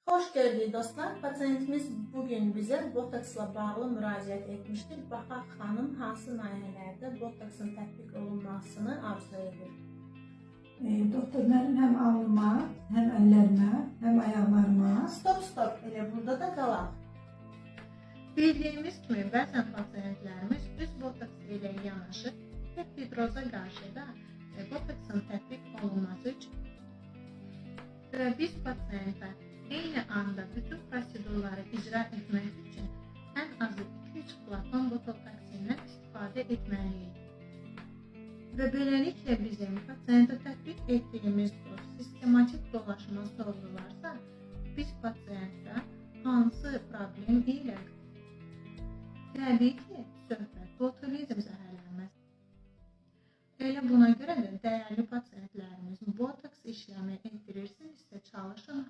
Xoş gördük dostlar. Pasientimiz bugün bizə botoksla bağlı müraciət etmişdir. Baxaq xanım hansı nahiyələrdə botoksun tətbiq olunmasını arzu edir. Doktor, mənim həm alnıma, həm əllərimə, həm ayaqlarıma. Stop, elə burada da qalaq. Bildiyimiz kimi bəzən pasientlərimiz üz botoks ilə yanaşı hipidroza qarşı da botoksun tətbiq olunması üçün və biz pasiyentə eyni anda bütün prosedurları icra etmək üçün ən azı 2-3 flakon botoksindən istifadə etməliyik. Və beləliklə bizim pasiyentə tətbiq etdiyimiz doz sistematik dolaşma sorğularsa, biz pasiyentə hansı problem ilə təbii ki, söhbət botulizm zəhərlənməsi. Elə buna görə də dəyərli pasiyentlərimiz botoks işləmi etdirirsinizsə çalışın